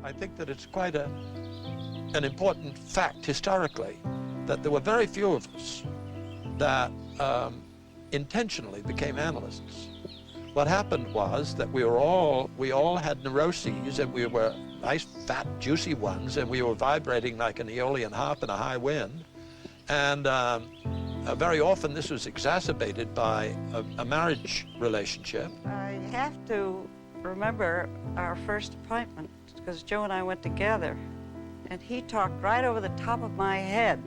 I think that it's quite an important fact historically that there were very few of us that intentionally became analysts. What happened was that we all had neuroses, and we were nice, fat, juicy ones, and we were vibrating like an Aeolian harp in a high wind. And very often this was exacerbated by a marriage relationship. I have to remember our first appointment, because Joe and I went together, and he talked right over the top of my head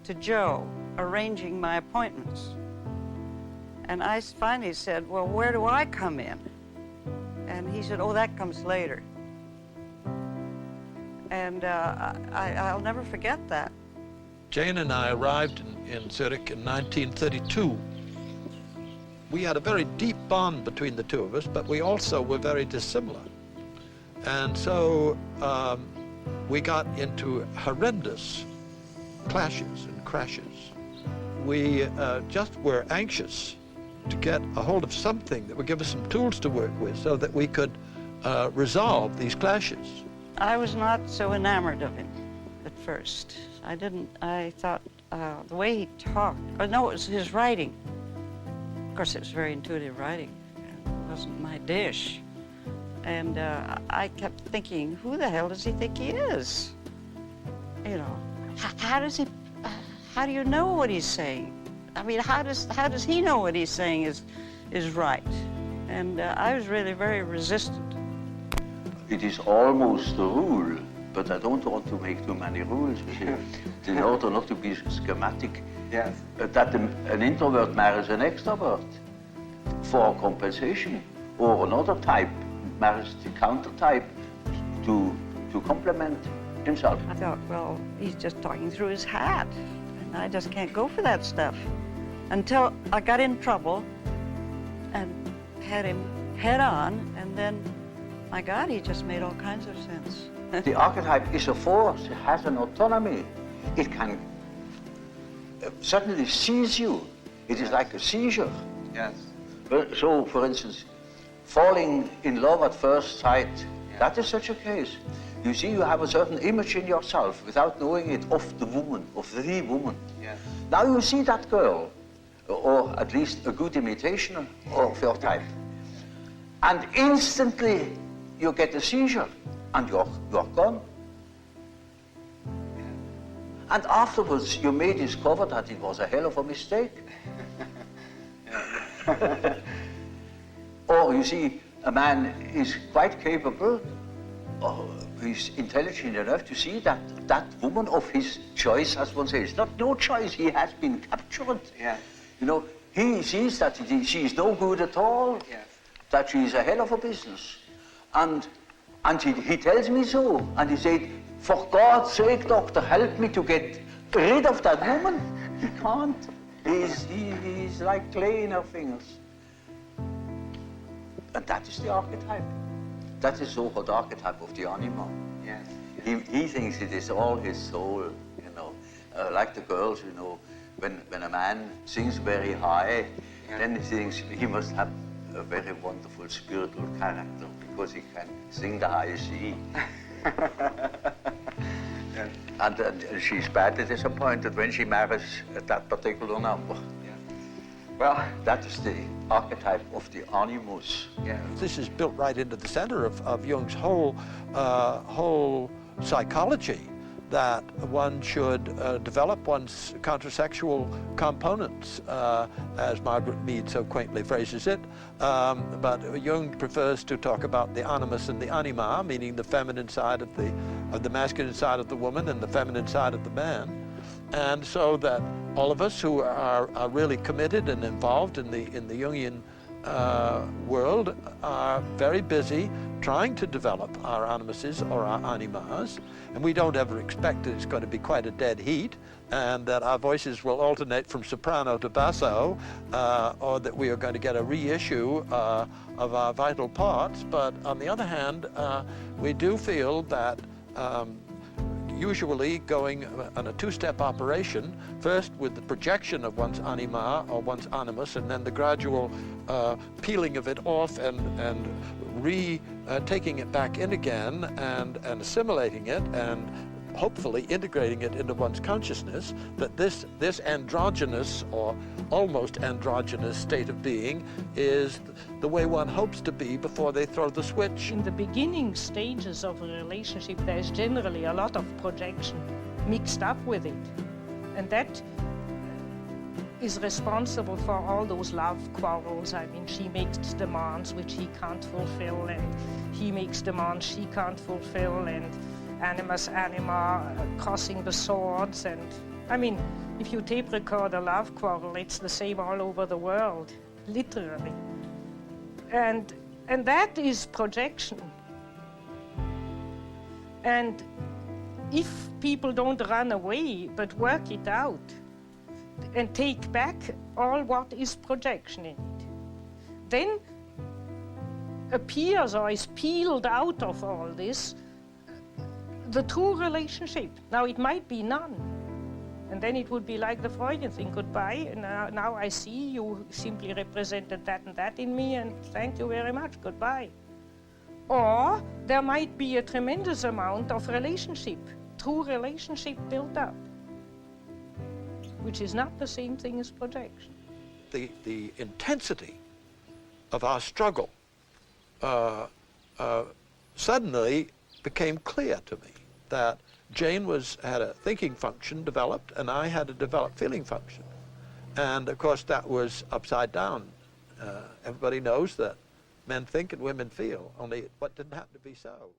to Joe, arranging my appointments. And I finally said, well, where do I come in? And he said, oh, that comes later. And I'll never forget that. Jane and I arrived in Zurich in 1932. We had a very deep bond between the two of us, but we also were very dissimilar. And so we got into horrendous clashes and crashes. We just were anxious to get a hold of something that would give us some tools to work with so that we could resolve these clashes. I was not so enamored of him at first. I thought the way he talked, no, it was his writing. Of course, it was very intuitive writing. It wasn't my dish. And I kept thinking, who the hell does he think he is? You know, how do you know what he's saying? I mean, how does he know what he's saying is right? And I was really very resistant. It is almost a rule, but I don't want to make too many rules, in order not to be schematic. Yes. That an introvert marries an extrovert for compensation, or another type marries the counter type to complement himself. I thought, well, he's just talking through his hat, and I just can't go for that stuff. Until I got in trouble and had him head on, and then, my God, he just made all kinds of sense. The archetype is a force, it has an autonomy. It can suddenly seize you. It is like a seizure. Yes. So, for instance, falling in love at first sight, that is such a case. You see, you have a certain image in yourself without knowing it of the woman, of the woman. Yes. Now you see that girl, or at least a good imitation of your type, and instantly you get a seizure, and you're gone. And afterwards, you may discover that it was a hell of a mistake. Or you see, a man is quite capable, he's intelligent enough to see that that woman of his choice, as one says, not no choice, he has been captured. Yeah. You know, he sees that she is no good at all, Yes. that she is a hell of a business. And he tells me so, and he said, for God's sake, doctor, help me to get rid of that woman. He can't. He's like clay in her fingers. And that is the archetype. That is so-called archetype of the animal. Yes. He thinks it is all his soul, you know. Like the girls, you know, when a man sings very high, then he thinks he must have a very wonderful spiritual character because he can sing the high C. Yes. And she's badly disappointed when she marries that particular number. Yes. Well, That is the archetype of the animus. yes. This is built right into the center of Jung's whole psychology, that one should develop one's countersexual components, as Margaret Mead so quaintly phrases it. But Jung prefers to talk about the animus and the anima, meaning the feminine side of the masculine side of the woman and the feminine side of the man. And so that all of us who are really committed and involved in the Jungian world are very busy trying to develop our animuses or our animas, and we don't ever expect that it's going to be quite a dead heat and that our voices will alternate from soprano to basso, or that we are going to get a reissue of our vital parts. But on the other hand, we do feel that usually going on a two-step operation, first with the projection of one's anima or one's animus, and then the gradual peeling of it off and taking it back in again and assimilating it and hopefully integrating it into one's consciousness, that this androgynous or almost androgynous state of being is the way one hopes to be before they throw the switch. In the beginning stages of a relationship, there's generally a lot of projection mixed up with it. And that is responsible for all those love quarrels. I mean, she makes demands which he can't fulfill, and he makes demands she can't fulfill, and animus anima, crossing the swords. And I mean, if you tape record a love quarrel, it's the same all over the world, literally. And that is projection. And if people don't run away but work it out and take back all what is projection in it, then appears or is peeled out of all this the true relationship. Now, it might be none. And then it would be like the Freudian thing, goodbye, and now I see you simply represented that and that in me, and thank you very much, goodbye. Or there might be a tremendous amount of relationship, true relationship built up, which is not the same thing as projection. The intensity of our struggle suddenly became clear to me that Jane had a thinking function developed, and I had a developed feeling function. And of course that was upside down. Everybody knows that men think and women feel, only what didn't happen to be so.